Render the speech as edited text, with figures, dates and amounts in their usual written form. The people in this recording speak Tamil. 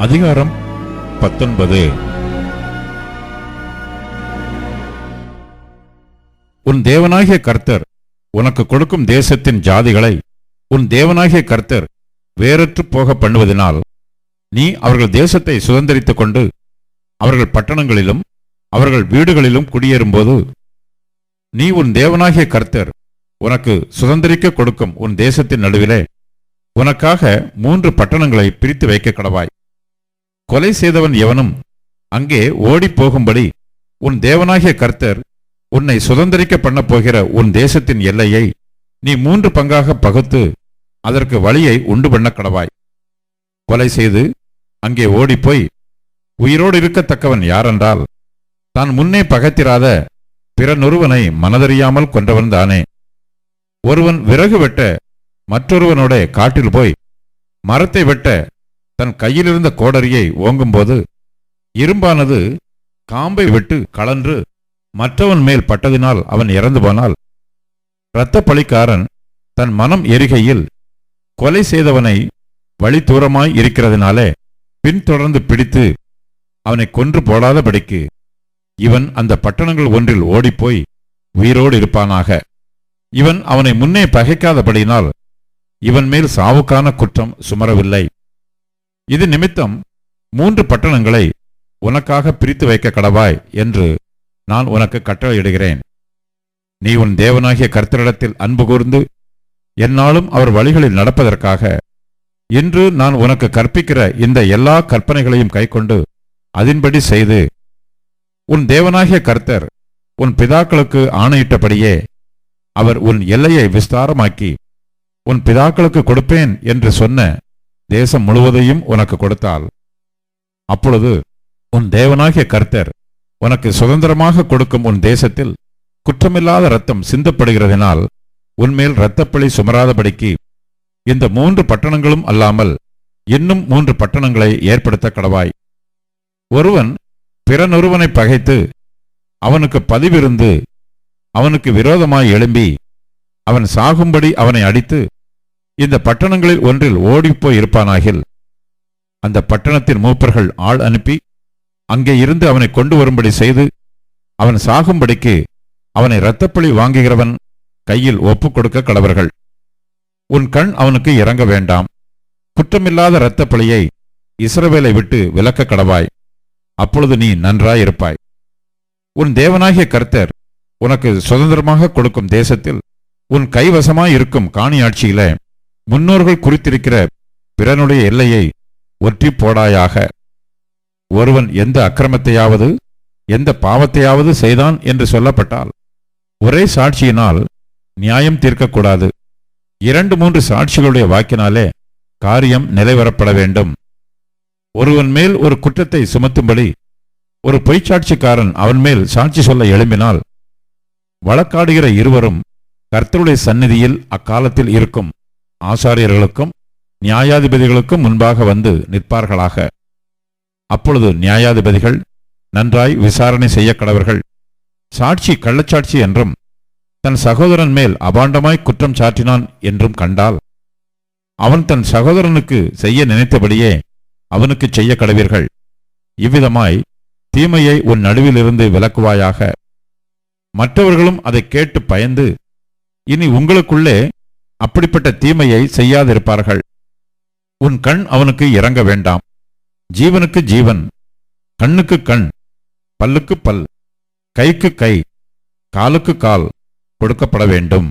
அதிகாரம் 19. உன் தேவனாகிய கர்த்தர் உனக்கு கொடுக்கும் தேசத்தின் ஜாதிகளை உன் தேவனாகிய கர்த்தர் வேறற்று போக பண்ணுவதனால் நீ அவர்கள் தேசத்தை சுதந்தரித்துக் கொண்டு அவர்கள் பட்டணங்களிலும் அவர்கள் வீடுகளிலும் குடியேறும்போது நீ உன் தேவனாகிய கர்த்தர் உனக்கு சுதந்தரிக்க கொடுக்கும் உன் தேசத்தின் நடுவிலே உனக்காக 3 பட்டணங்களை பிரித்து வைக்க கடவாய். கொலை செய்தவன் எவனும் அங்கே ஓடிப்போகும்படி உன் தேவனாகிய கர்த்தர் உன்னை சுதந்தரிக்க பண்ண போகிற உன் தேசத்தின் எல்லையை நீ 3 பங்காக பகுத்து அதற்கு வழியை உண்டு பண்ண கடவாய். கொலை செய்து அங்கே ஓடிப்போய் உயிரோடு இருக்கத்தக்கவன் யாரென்றால் தான் முன்னே பகைத்திராத பிறனொருவனை மனதறியாமல் கொன்றவன் தானே. ஒருவன் விறகு வெட்ட மற்றொருவனோட காட்டில் போய் மரத்தை வெட்ட தன் கையிலிருந்த கோடரியை ஓங்கும்போது இரும்பானது காம்பை விட்டு கலன்று மற்றவன் மேல் பட்டதினால் அவன் இறந்து போனால் இரத்தப்பழிக்காரன் தன் மனம் எரிகையில் கொலை செய்தவனை வழி தூரமாய் இருக்கிறதினாலே பின்தொடர்ந்து பிடித்து அவனை கொன்று போடாதபடிக்கு இவன் அந்த பட்டணங்கள் ஒன்றில் ஓடிப்போய் உயிரோடு இருப்பானாக. இவன் அவனை முன்னே பகைக்காதபடியினால் இவன் மேல் சாவுக்கான குற்றம் சுமரவில்லை. இது நிமித்தம் 3 பட்டணங்களை உனக்காக பிரித்து வைக்க கடவாய் என்று நான் உனக்கு கட்டளையிடுகிறேன். நீ உன் தேவனாகிய கர்த்தரிடத்தில் அன்பு கூர்ந்து எந்நாளும் அவர் வழிகளில் நடப்பதற்காக இன்று நான் உனக்கு கற்பிக்கிற இந்த எல்லா கற்பனைகளையும் கைக்கொண்டு அதின்படி செய்து உன் தேவனாகிய கர்த்தர் உன் பிதாக்களுக்கு ஆணையிட்டபடியே அவர் உன் எல்லையை விஸ்தாரமாக்கி உன் பிதாக்களுக்கு கொடுப்பேன் என்று சொன்ன தேசம் முழுவதையும் உனக்கு கொடுத்தால் அப்பொழுது உன் தேவனாகிய கர்த்தர் உனக்கு சுதந்திரமாக கொடுக்கும் உன் தேசத்தில் குற்றமில்லாத இரத்தம் சிந்தப்படுகிறதினால் உன்மேல் இரத்தப்பழி சுமராதபடிக்கு இந்த 3 பட்டணங்களும் அல்லாமல் இன்னும் 3 பட்டணங்களை ஏற்படுத்த கடவாய். ஒருவன் பிறனொருவனை பகைத்து அவனுக்கு பதிவிருந்து அவனுக்கு விரோதமாய் எழும்பி அவன் சாகும்படி அவனை அடித்து இந்த பட்டணங்களில் ஒன்றில் ஓடிப்போய் இருப்பானாகில் அந்த பட்டணத்தின் மூப்பர்கள் ஆள் அனுப்பி அங்கே இருந்து அவனை கொண்டு வரும்படி செய்து அவன் சாகும்படிக்கு அவனை இரத்தப்பழி வாங்குகிறவன் கையில் ஒப்புக் கொடுக்க கடவர்கள். உன் கண் அவனுக்கு இறங்க வேண்டாம். குற்றமில்லாத இரத்தப்பழியை இஸ்ரவேலை விட்டு விலக்க கடவாய். அப்பொழுது நீ நன்றாயிருப்பாய். உன் தேவனாகிய கர்த்தர் உனக்கு சுதந்திரமாக கொடுக்கும் தேசத்தில் உன் கைவசமாயிருக்கும் காணியாட்சியில முன்னோர்கள் குறித்திருக்கிற பிறனுடைய எல்லையை ஒற்றி போடாயாக. ஒருவன் எந்த அக்கிரமத்தையாவது எந்த பாவத்தையாவது செய்தான் என்று சொல்லப்பட்டால் ஒரே சாட்சியினால் நியாயம் தீர்க்கக்கூடாது. 2-3 சாட்சிகளுடைய வாக்கினாலே காரியம் நிலைவரப்பட வேண்டும். ஒருவன் மேல் ஒரு குற்றத்தை சுமத்தும்படி ஒரு பொய்ச்சாட்சிக்காரன் அவன் மேல் சாட்சி சொல்ல எழும்பினால் வழக்காடுகிற இருவரும் கர்த்தருடைய சந்நிதியில் அக்காலத்தில் இருக்கும் ஆசாரியர்களுக்கும் நியாயாதிபதிகளுக்கும் முன்பாக வந்து நிற்பார்களாக. அப்பொழுது நியாயாதிபதிகள் நன்றாய் விசாரணை செய்ய கடவர்கள். சாட்சி கள்ளச்சாட்சி என்றும் தன் சகோதரன் மேல் அபாண்டமாய் குற்றம் சாட்டினான் என்றும் கண்டால் அவன் தன் சகோதரனுக்கு செய்ய நினைத்தபடியே அவனுக்கு செய்ய கடவீர்கள். இவ்விதமாய் தீமையை உன் நடுவிலிருந்து விலக்குவாயாக. மற்றவர்களும் அதை கேட்டு பயந்து இனி உங்களுக்குள்ளே அப்படிப்பட்ட தீமையை செய்யாதிருப்பார்கள். உன் கண் அவனுக்கு இறங்க வேண்டாம். ஜீவனுக்கு ஜீவன், கண்ணுக்கு கண், பல்லுக்கு பல், கைக்கு கை, காலுக்கு கால் கொடுக்கப்பட வேண்டும்.